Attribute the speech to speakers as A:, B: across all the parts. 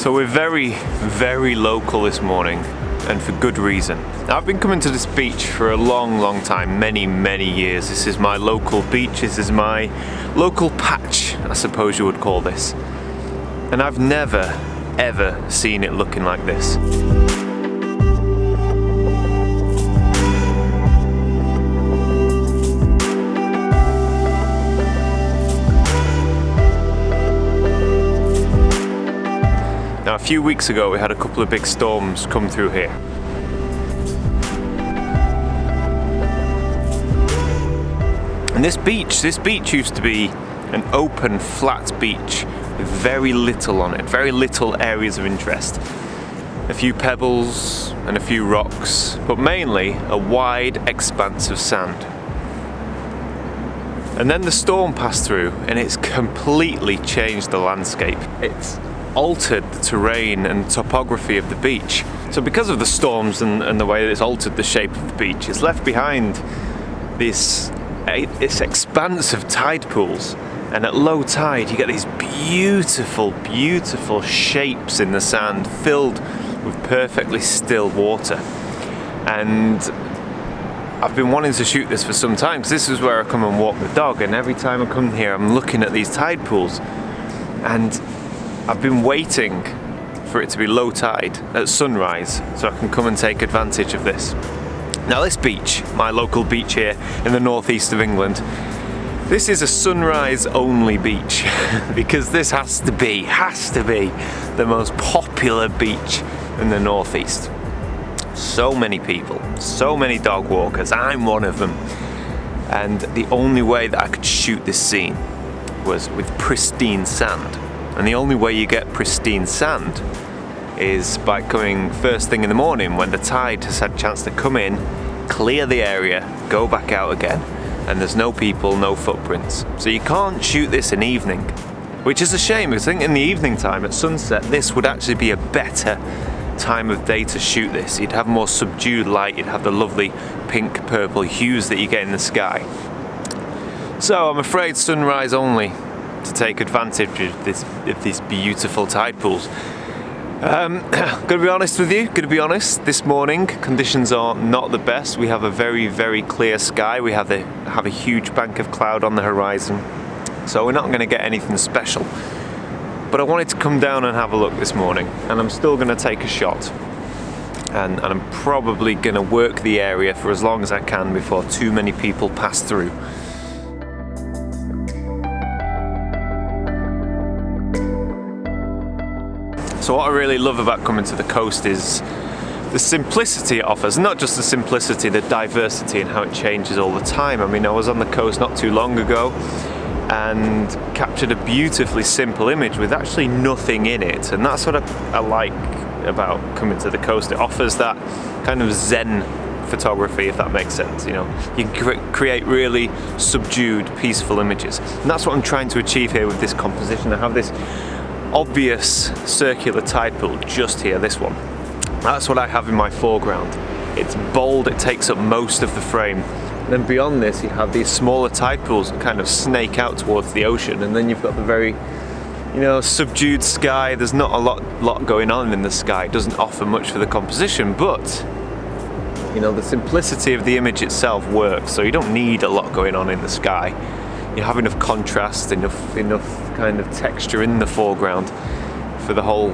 A: So we're very, very local this morning, and for good reason. Now, I've been coming to this beach for a long, long time, many, many years. This is my local beach, this is my local patch, I suppose you would call this. And I've never, ever seen it looking like this. Now, a few weeks ago we had a couple of big storms come through here. And this beach used to be an open, flat beach with very little on it, very little areas of interest. A few pebbles and a few rocks, but mainly a wide expanse of sand. And then the storm passed through and it's completely changed the landscape. It's altered the terrain and topography of the beach. So because of the storms and the way that it's altered the shape of the beach, it's left behind this expanse of tide pools. And at low tide you get these beautiful, beautiful shapes in the sand filled with perfectly still water. And I've been wanting to shoot this for some time because this is where I come and walk the dog, and every time I come here I'm looking at these tide pools, and I've been waiting for it to be low tide at sunrise so I can come and take advantage of this. Now this beach, my local beach here in the northeast of England, this is a sunrise only beach because this has to be the most popular beach in the northeast. So many people, so many dog walkers, I'm one of them. And the only way that I could shoot this scene was with pristine sand. And the only way you get pristine sand is by coming first thing in the morning when the tide has had a chance to come in, clear the area, go back out again, and there's no people, no footprints. So you can't shoot this in evening, which is a shame because I think in the evening time at sunset this would actually be a better time of day to shoot this. You'd have more subdued light, you'd have the lovely pink purple hues that you get in the sky. So I'm afraid sunrise only to take advantage of these beautiful tide pools. Gonna be honest with you, this morning conditions are not the best. We have a very, very clear sky. We have a huge bank of cloud on the horizon, so we're not going to get anything special. But I wanted to come down and have a look this morning, and I'm still going to take a shot. And I'm probably going to work the area for as long as I can before too many people pass through. So what I really love about coming to the coast is the simplicity it offers. Not just the simplicity, the diversity and how it changes all the time. I mean, I was on the coast not too long ago and captured a beautifully simple image with actually nothing in it. And that's what I like about coming to the coast. It offers that kind of zen photography, if that makes sense. You know, you can create really subdued, peaceful images. And that's what I'm trying to achieve here with this composition. I have this obvious circular tide pool just here, this one. That's what I have in my foreground. It's bold, it takes up most of the frame. And then beyond this you have these smaller tide pools that kind of snake out towards the ocean, and then you've got the very, you know, subdued sky. There's not a lot going on in the sky. It doesn't offer much for the composition, but you know, the simplicity of the image itself works, so you don't need a lot going on in the sky. You have enough contrast, enough kind of texture in the foreground for the whole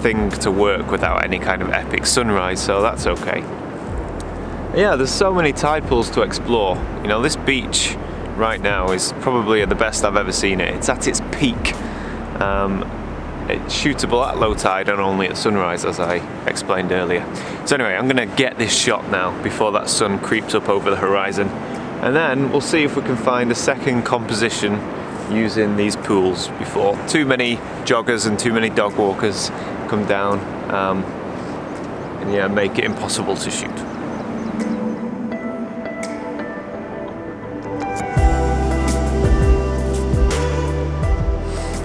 A: thing to work without any kind of epic sunrise, so that's okay. Yeah, there's so many tide pools to explore. You know, this beach right now is probably the best I've ever seen it. It's at its peak. It's shootable at low tide and only at sunrise, as I explained earlier. So anyway, I'm gonna get this shot now before that sun creeps up over the horizon. And then we'll see if we can find a second composition using these pools before too many joggers and too many dog walkers come down and yeah, make it impossible to shoot.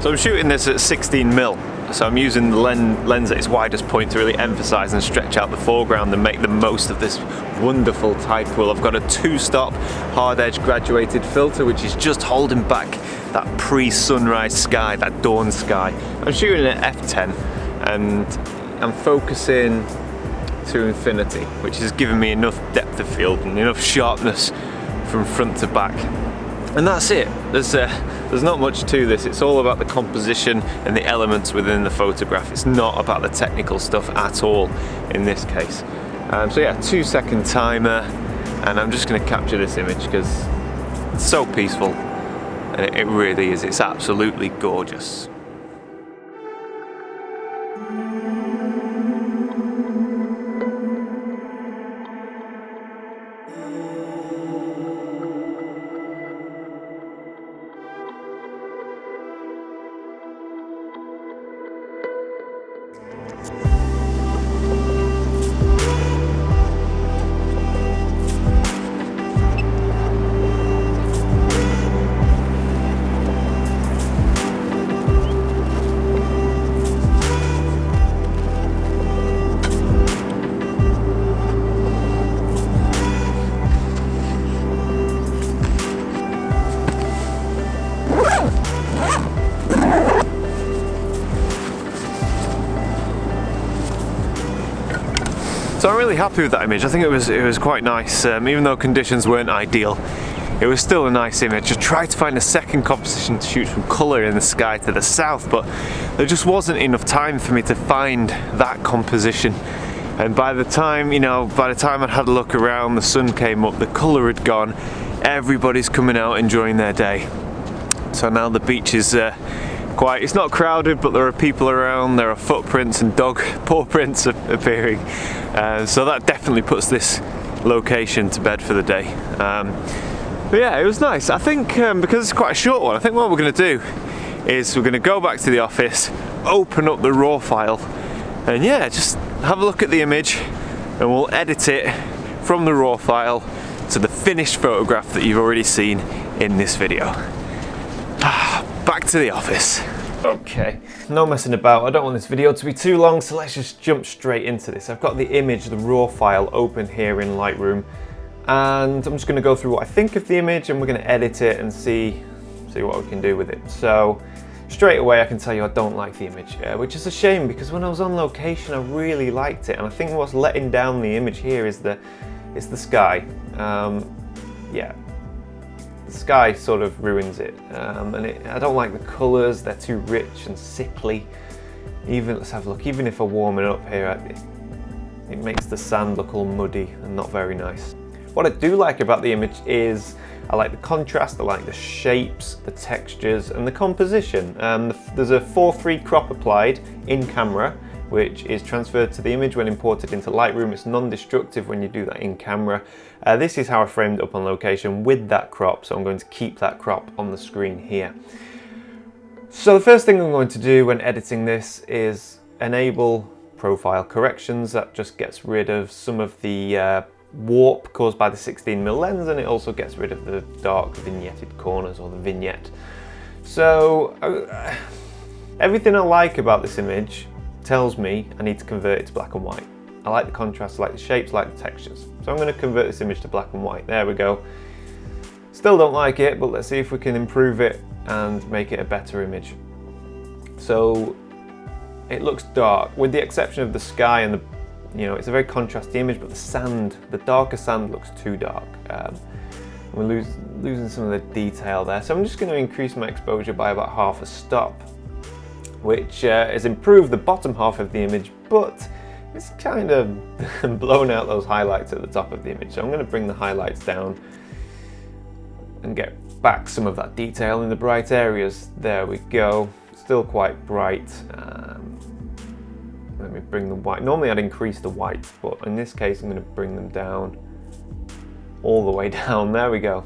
A: So I'm shooting this at 16mm, so I'm using the lens at its widest point to really emphasize and stretch out the foreground and make the most of this wonderful tide pool. I've got a 2-stop hard edge graduated filter which is just holding back that pre-sunrise sky, that dawn sky. I'm shooting at f10 and I'm focusing to infinity, which has given me enough depth of field and enough sharpness from front to back. And that's it. There's not much to this. It's all about the composition and the elements within the photograph. It's not about the technical stuff at all in this case. So yeah, 2-second timer, and I'm just going to capture this image because it's so peaceful, and it really is. It's absolutely gorgeous. So I'm really happy with that image. I think it was quite nice, even though conditions weren't ideal. It was still a nice image. I tried to find a second composition to shoot some colour in the sky to the south, but there just wasn't enough time for me to find that composition. And by the time I'd had a look around, the sun came up, the colour had gone, everybody's coming out enjoying their day. So now the beach is it's not crowded, but there are people around, there are footprints and dog paw prints appearing. So that definitely puts this location to bed for the day. But yeah, it was nice. I think because it's quite a short one, I think what we're going to do is we're going to go back to the office, open up the raw file, and yeah, just have a look at the image, and we'll edit it from the raw file to the finished photograph that you've already seen in this video. Back to the office. Okay, no messing about. I don't want this video to be too long, so let's just jump straight into this. I've got the image, the raw file, open here in Lightroom, and I'm just going to go through what I think of the image, and we're going to edit it and see what we can do with it. So straight away I can tell you I don't like the image, which is a shame because when I was on location I really liked it, and I think what's letting down the image here is the sky. Yeah. The sky sort of ruins it, and I don't like the colours. They're too rich and sickly. Let's have a look, even if I warm it up here, it makes the sand look all muddy and not very nice. What I do like about the image is I like the contrast, I like the shapes, the textures and the composition. There's a 4:3 crop applied in camera, which is transferred to the image when imported into Lightroom. It's non-destructive when you do that in camera. This is how I framed it up on location with that crop, so I'm going to keep that crop on the screen here. So the first thing I'm going to do when editing this is enable profile corrections. That just gets rid of some of the warp caused by the 16mm lens, and it also gets rid of the dark vignetted corners, or the vignette. So everything I like about this image tells me I need to convert it to black and white. I like the contrast, I like the shapes, I like the textures. So I'm going to convert this image to black and white. There we go. Still don't like it, but let's see if we can improve it and make it a better image. So it looks dark, with the exception of the sky and it's a very contrasty image, but the darker sand looks too dark. We're losing some of the detail there. So I'm just going to increase my exposure by about half a stop, which has improved the bottom half of the image, but it's kind of blown out those highlights at the top of the image. So I'm going to bring the highlights down and get back some of that detail in the bright areas. There we go. Still quite bright. Let me bring the white. Normally I'd increase the whites, but in this case I'm going to bring them down, all the way down. There we go.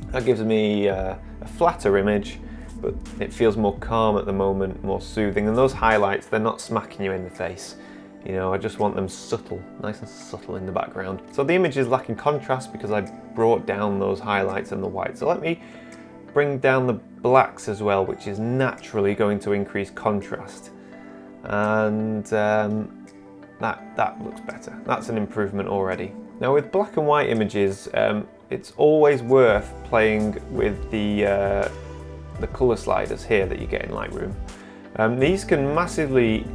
A: That gives me a flatter image, but it feels more calm at the moment, more soothing. And those highlights, they're not smacking you in the face. I just want them subtle, nice and subtle in the background. So the image is lacking contrast because I brought down those highlights and the whites. So let me bring down the blacks as well, which is naturally going to increase contrast. And that looks better. That's an improvement already. Now with black and white images, it's always worth playing with the color sliders here that you get in Lightroom. These can massively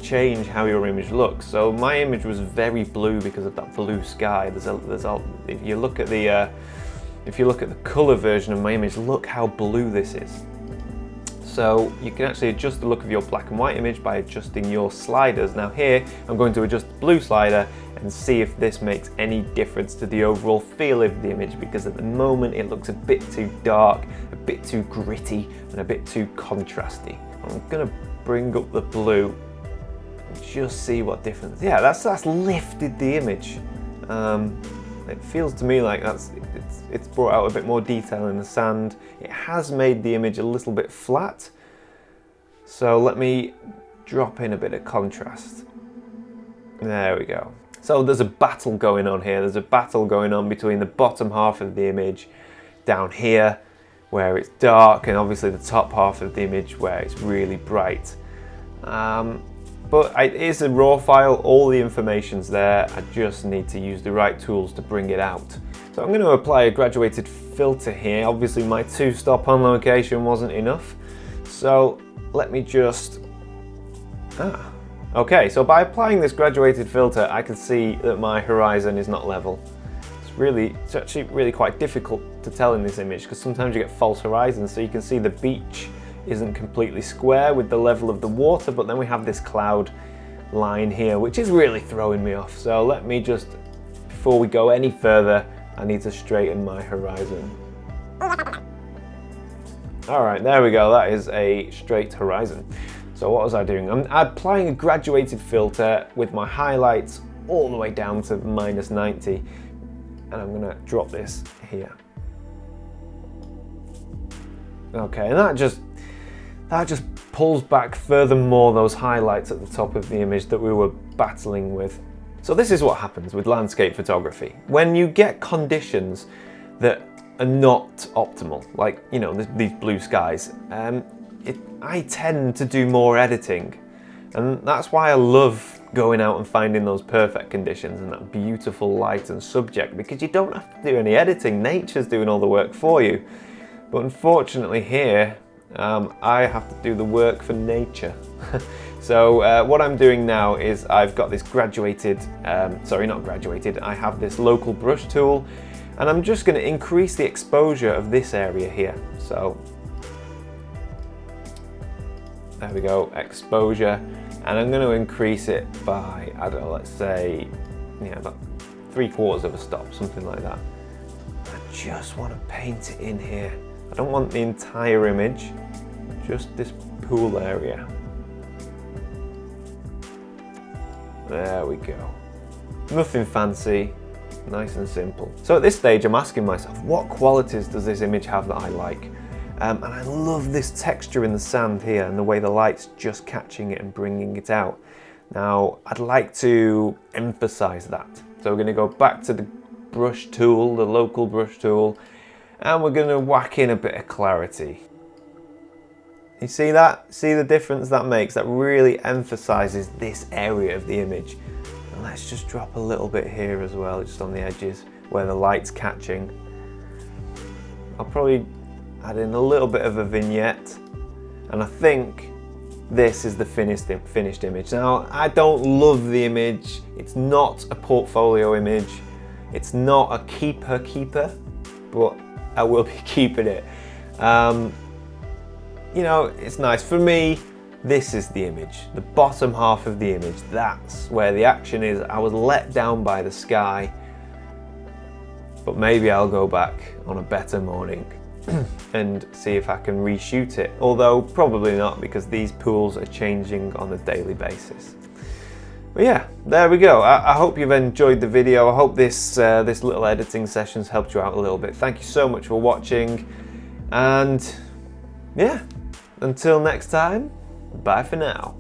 A: change how your image looks. So my image was very blue because of that blue sky. If you look at the color version of my image, look how blue this is. So you can actually adjust the look of your black and white image by adjusting your sliders. Now here, I'm going to adjust the blue slider and see if this makes any difference to the overall feel of the image, because at the moment it looks a bit too dark, a bit too gritty, and a bit too contrasty. I'm gonna bring up the blue and just see what difference. Yeah, that's lifted the image. It feels to me like it's brought out a bit more detail in the sand. It has made the image a little bit flat. So let me drop in a bit of contrast. There we go. So there's a battle going on here. There's a battle going on between the bottom half of the image down here, where it's dark, and obviously the top half of the image where it's really bright. But it is a raw file, all the information's there. I just need to use the right tools to bring it out. So I'm going to apply a graduated filter here. Obviously my 2-stop on location wasn't enough. So let me just, okay, so by applying this graduated filter, I can see that my horizon is not level. It's actually really quite difficult to tell in this image, because sometimes you get false horizons. So you can see the beach isn't completely square with the level of the water, but then we have this cloud line here, which is really throwing me off. So let me just, before we go any further, I need to straighten my horizon. All right, there we go. That is a straight horizon. So what was I doing? I'm applying a graduated filter with my highlights all the way down to -90, and I'm gonna drop this here. Okay, and that just pulls back furthermore those highlights at the top of the image that we were battling with. So this is what happens with landscape photography. When you get conditions that are not optimal, like, you know, these blue skies, I tend to do more editing. And that's why I love going out and finding those perfect conditions and that beautiful light and subject, because you don't have to do any editing. Nature's doing all the work for you. But unfortunately here, I have to do the work for nature. So what I'm doing now is I've got this graduated, sorry, not graduated, I have this local brush tool, and I'm just going to increase the exposure of this area here. So there we go, exposure, and I'm going to increase it by, I don't know, let's say, yeah, about 3/4 of a stop, something like that. I just want to paint it in here. I don't want the entire image, just this pool area. There we go. Nothing fancy, nice and simple. So at this stage I'm asking myself, what qualities does this image have that I like? And I love this texture in the sand here and the way the light's just catching it and bringing it out. Now I'd like to emphasize that. So we're going to go back to the brush tool, the local brush tool, and we're going to whack in a bit of clarity. You see that? See the difference that makes? That really emphasizes this area of the image. And let's just drop a little bit here as well, just on the edges where the light's catching. I'll probably add in a little bit of a vignette, and I think this is the finished image. Now, I don't love the image. It's not a portfolio image. It's not a keeper, but I will be keeping it. You know, it's nice. For me, this is the image, the bottom half of the image. That's where the action is. I was let down by the sky, but maybe I'll go back on a better morning and see if I can reshoot it. Although probably not, because these pools are changing on a daily basis. But yeah, there we go. I hope you've enjoyed the video. I hope this little editing session's helped you out a little bit. Thank you so much for watching, and yeah, until next time, bye for now.